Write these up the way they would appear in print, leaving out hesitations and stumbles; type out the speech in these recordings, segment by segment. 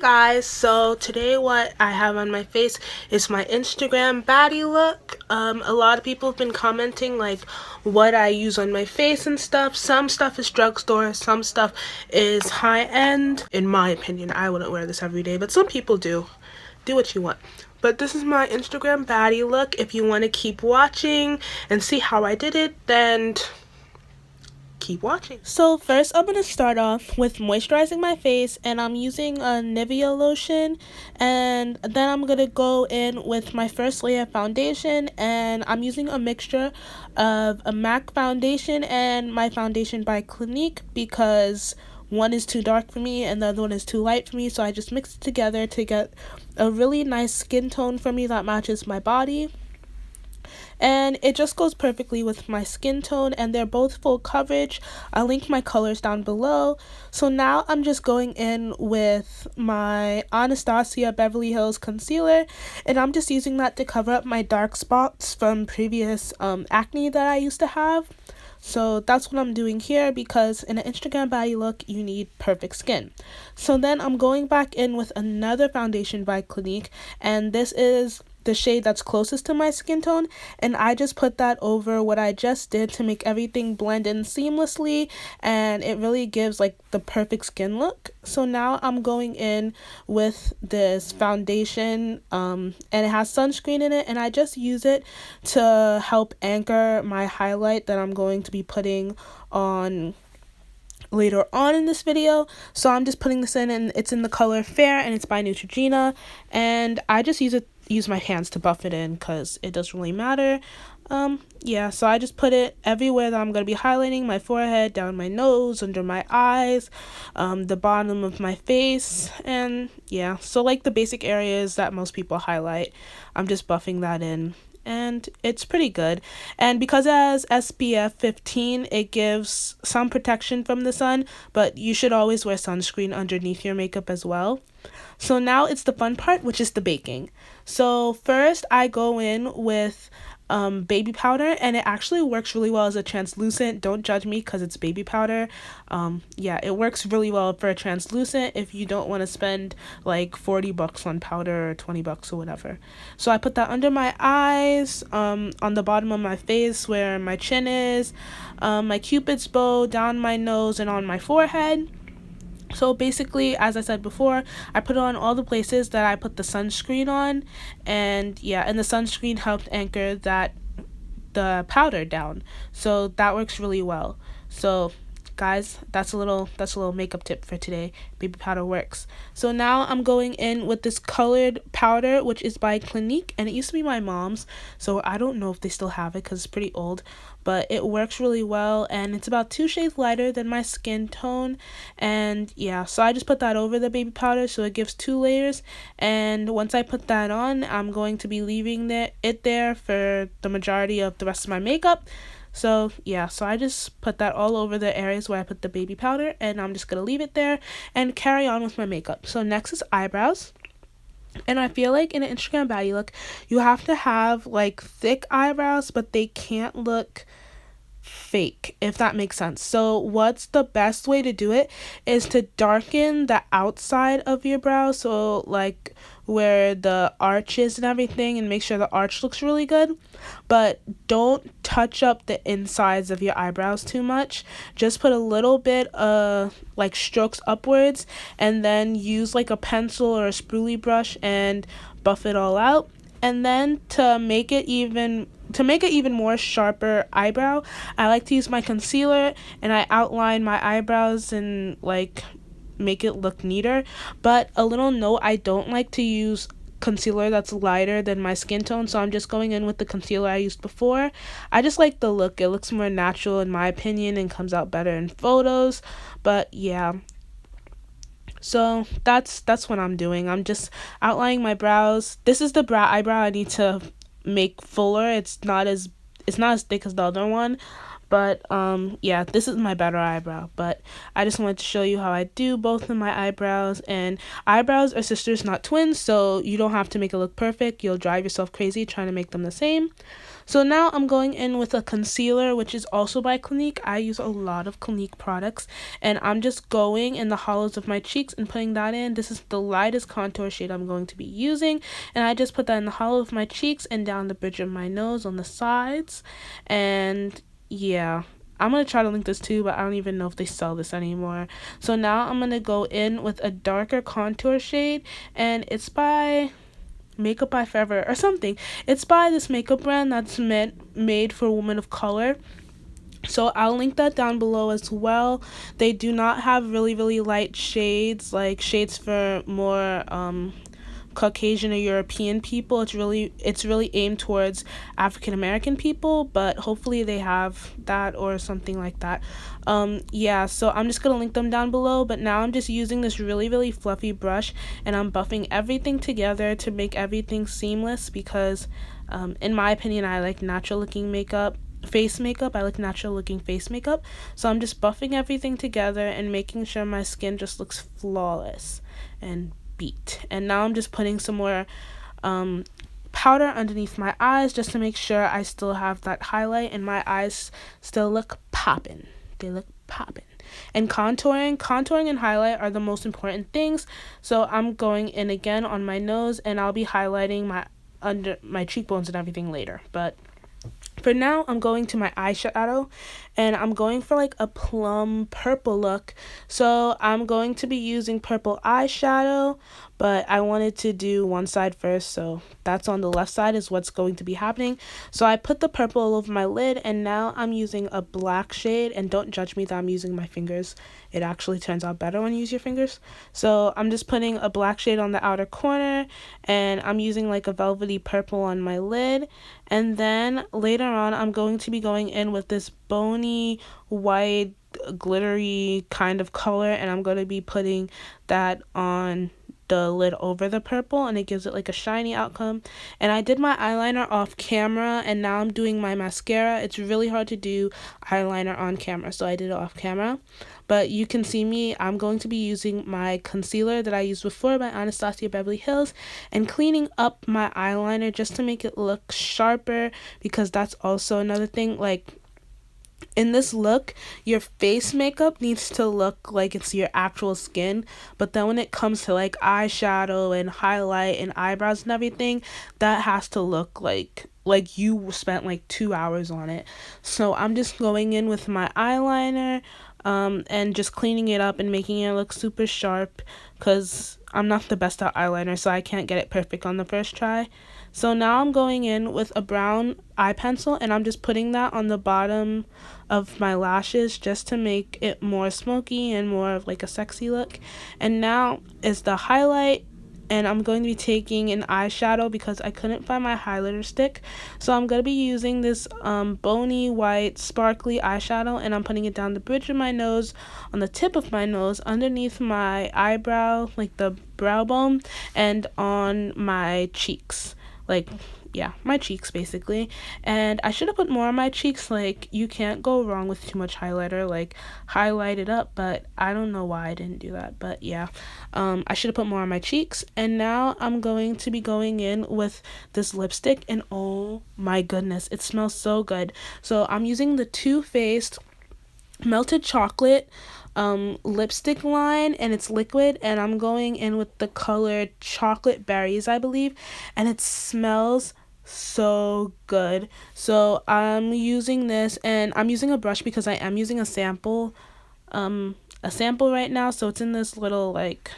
Guys, so today what I have on my face is my Instagram baddie look. A lot of people have been commenting like what I use on my face and stuff. Some stuff is drugstore, some stuff is high-end. In my opinion, I wouldn't wear this every day, but some people do. Do what you want. But this is my Instagram baddie look. If you want to keep watching and see how I did it, then keep watching. So first I'm going to start off with moisturizing my face, and I'm using a Nivea lotion, and then I'm going to go in with my first layer of foundation, and I'm using a mixture of a MAC foundation and my foundation by Clinique because one is too dark for me and the other one is too light for me, so I just mix it together to get a really nice skin tone for me that matches my body. And it just goes perfectly with my skin tone, and they're both full coverage. I'll link my colors down below. So now I'm just going in with my Anastasia Beverly Hills concealer, and I'm just using that to cover up my dark spots from previous acne that I used to have. So that's what I'm doing here, because in an Instagram baddie look, you need perfect skin. So then I'm going back in with another foundation by Clinique, and this is the shade that's closest to my skin tone, and I just put that over what I just did to make everything blend in seamlessly, and it really gives like the perfect skin look. So now I'm going in with this foundation, and it has sunscreen in it, and I just use it to help anchor my highlight that I'm going to be putting on later on in this video. So I'm just putting this in, and it's in the color Fair, and it's by Neutrogena, and I just use my hands to buff it in because it doesn't really matter. Yeah, so I just put it everywhere that I'm going to be highlighting: my forehead, down my nose, under my eyes, the bottom of my face, and yeah, so like the basic areas that most people highlight, I'm just buffing that in. And it's pretty good, and because it has SPF 15, it gives some protection from the sun, but you should always wear sunscreen underneath your makeup as well. So now it's the fun part, which is the baking. So first I go in with baby powder, and it actually works really well as a translucent. Don't judge me because it's baby powder. Yeah, it works really well for a translucent if you don't want to spend like $40 on powder or $20 or whatever. So I put that under my eyes, on the bottom of my face where my chin is, my cupid's bow, down my nose, and on my forehead. So basically, as I said before, I put it on all the places that I put the sunscreen on, and yeah, and the sunscreen helped anchor the powder down. So that works really well. So guys, that's a little makeup tip for today. Baby powder works. So now I'm going in with this colored powder, which is by Clinique, and it used to be my mom's, so I don't know if they still have it because it's pretty old, but it works really well, and it's about 2 shades lighter than my skin tone. And yeah, so I just put that over the baby powder so it gives 2 layers, and once I put that on, I'm going to be leaving it there for the majority of the rest of my makeup. So yeah, so I just put that all over the areas where I put the baby powder, and I'm just going to leave it there and carry on with my makeup. So next is eyebrows. And I feel like in an Instagram baddie look, you have to have like thick eyebrows, but they can't look fake, if that makes sense. So what's the best way to do it is to darken the outside of your brow, so like where the arch is and everything, and make sure the arch looks really good, but don't touch up the insides of your eyebrows too much. Just put a little bit of like strokes upwards, and then use like a pencil or a spoolie brush and buff it all out. And then to make it even more sharper eyebrow, I like to use my concealer, and I outline my eyebrows and like make it look neater. But a little note, I don't like to use concealer that's lighter than my skin tone, so I'm just going in with the concealer I used before. I just like the look. It looks more natural in my opinion and comes out better in photos. But yeah, so that's what I'm doing. I'm just outlining my brows. This is the eyebrow I need to make fuller. It's not as thick as the other one, But yeah, this is my better eyebrow. But I just wanted to show you how I do both of my eyebrows. And eyebrows are sisters, not twins, so you don't have to make it look perfect. You'll drive yourself crazy trying to make them the same. So now I'm going in with a concealer, which is also by Clinique. I use a lot of Clinique products, and I'm just going in the hollows of my cheeks and putting that in. This is the lightest contour shade I'm going to be using, and I just put that in the hollow of my cheeks and down the bridge of my nose on the sides. And yeah, I'm going to try to link this too, but I don't even know if they sell this anymore. So now I'm going to go in with a darker contour shade, and it's by Makeup by Forever or something. It's by this makeup brand that's made for women of color. So I'll link that down below as well. They do not have really light shades, like shades for more Caucasian or European people. It's really aimed towards African American people, but hopefully they have that or something like that. Yeah, so I'm just gonna link them down below, but now I'm just using this really fluffy brush, and I'm buffing everything together to make everything seamless, because in my opinion, I like natural looking face makeup. I like natural looking face makeup. So I'm just buffing everything together and making sure my skin just looks flawless and beat. And now I'm just putting some more powder underneath my eyes just to make sure I still have that highlight and my eyes still look poppin'. They look poppin'. And contouring and highlight are the most important things. So I'm going in again on my nose, and I'll be highlighting my cheekbones and everything later. But for now, I'm going to my eyeshadow, and I'm going for like a plum purple look. So I'm going to be using purple eyeshadow, but I wanted to do one side first, so that's on the left side is what's going to be happening. So I put the purple all over my lid, and now I'm using a black shade, and don't judge me that I'm using my fingers. It actually turns out better when you use your fingers. So I'm just putting a black shade on the outer corner, and I'm using like a velvety purple on my lid. And then later on, I'm going to be going in with this bony white glittery kind of color, and I'm going to be putting that on the lid over the purple, and it gives it like a shiny outcome. And I did my eyeliner off camera, and now I'm doing my mascara. It's really hard to do eyeliner on camera, so I did it off camera. But you can see me, I'm going to be using my concealer that I used before by Anastasia Beverly Hills and cleaning up my eyeliner just to make it look sharper, because that's also another thing. Like, in this look, your face makeup needs to look like it's your actual skin, but then when it comes to like eyeshadow and highlight and eyebrows and everything, that has to look like you spent like 2 hours on it. So I'm just going in with my eyeliner and just cleaning it up and making it look super sharp, because I'm not the best at eyeliner, so I can't get it perfect on the first try. So now I'm going in with a brown eye pencil, and I'm just putting that on the bottom of my lashes just to make it more smoky and more of like a sexy look. And now is the highlight, and I'm going to be taking an eyeshadow because I couldn't find my highlighter stick. So I'm going to be using this bony white sparkly eyeshadow, and I'm putting it down the bridge of my nose, on the tip of my nose, underneath my eyebrow, like the brow bone, and on my cheeks. Like, yeah, my cheeks basically. And I should have put more on my cheeks. Like, you can't go wrong with too much highlighter. Like, highlight it up, but I don't know why I didn't do that. But yeah, I should have put more on my cheeks. And now I'm going to be going in with this lipstick, and oh my goodness, it smells so good. So I'm using the Too Faced Melted Chocolate lipstick line, and it's liquid, and I'm going in with the color Chocolate Berries, I believe, and it smells so good. So I'm using this, and I'm using a brush because I am using a sample right now. So it's in this little like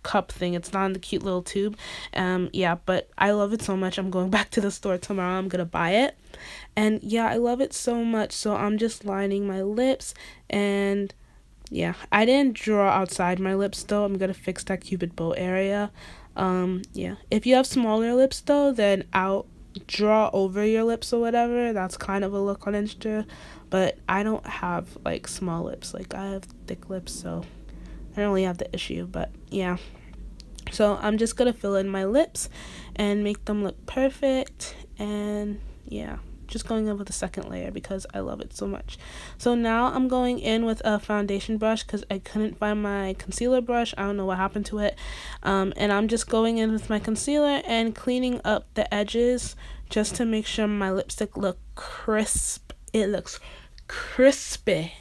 cup thing. It's not in the cute little tube. Yeah, but I love it so much. I'm going back to the store tomorrow. I'm gonna buy it. And yeah, I love it so much. So I'm just lining my lips, and yeah, I didn't draw outside my lips though. I'm gonna fix that cupid bow area. Yeah, if you have smaller lips though, then I'll draw over your lips or whatever. That's kind of a look on Insta, but I don't have like small lips. Like, I have thick lips, so I don't really have the issue. But yeah, so I'm just gonna fill in my lips and make them look perfect. And yeah, just going in with a second layer because I love it so much. So now I'm going in with a foundation brush because I couldn't find my concealer brush. I don't know what happened to it. And I'm just going in with my concealer and cleaning up the edges just to make sure my lipstick look crisp. It looks crispy.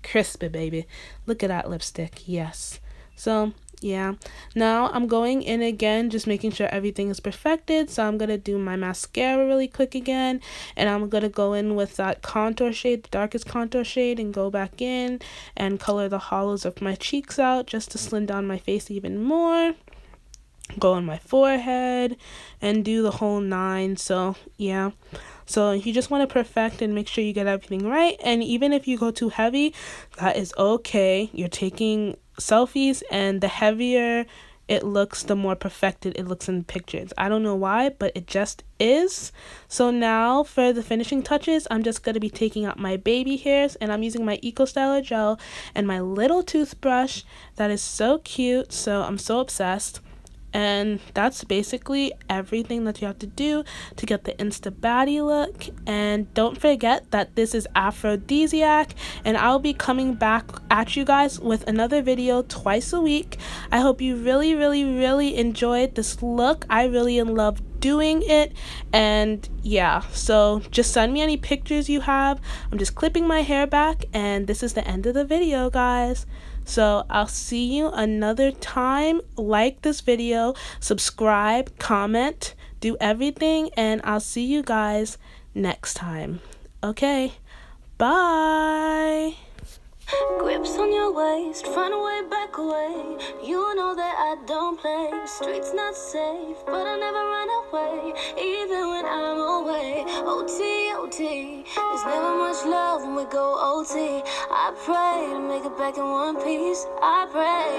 Crispy, baby. Look at that lipstick. Yes. So yeah, now I'm going in again, just making sure everything is perfected. So I'm gonna do my mascara really quick again, and I'm gonna go in with that contour shade, the darkest contour shade, and go back in and color the hollows of my cheeks out just to slim down my face even more. Go on my forehead and do the whole 9. So yeah, so you just want to perfect and make sure you get everything right. And even if you go too heavy, that is okay. You're taking selfies, and the heavier it looks, the more perfected it looks in the pictures. I don't know why, but it just is. So now for the finishing touches, I'm just going to be taking out my baby hairs, and I'm using my Eco Styler gel and my little toothbrush that is so cute. So I'm so obsessed. And that's basically everything that you have to do to get the Insta Baddie look. And don't forget that this is Aphrodisiac, and I'll be coming back at you guys with another video twice a week. I hope you really enjoyed this look. I really love doing it. And yeah, so just send me any pictures you have. I'm just clipping my hair back, and this is the end of the video, guys. So I'll see you another time. Like this video, subscribe, comment, do everything, and I'll see you guys next time. Okay, bye. Grips on your waist, front away, back away. You know that I don't play. Streets not safe, but I never run away, even when I'm away. OT, OT, there's never much love when we go OT. I pray to make it back in one piece. I pray.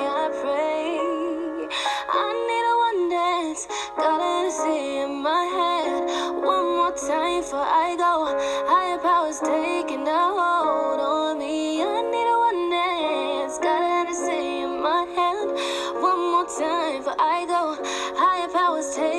I need a one dance, got Hennessy in my hand. One more time before I go. Higher powers taking a hold on me. I need a one dance, got Hennessy in my hand. One more time before I go. Higher powers taking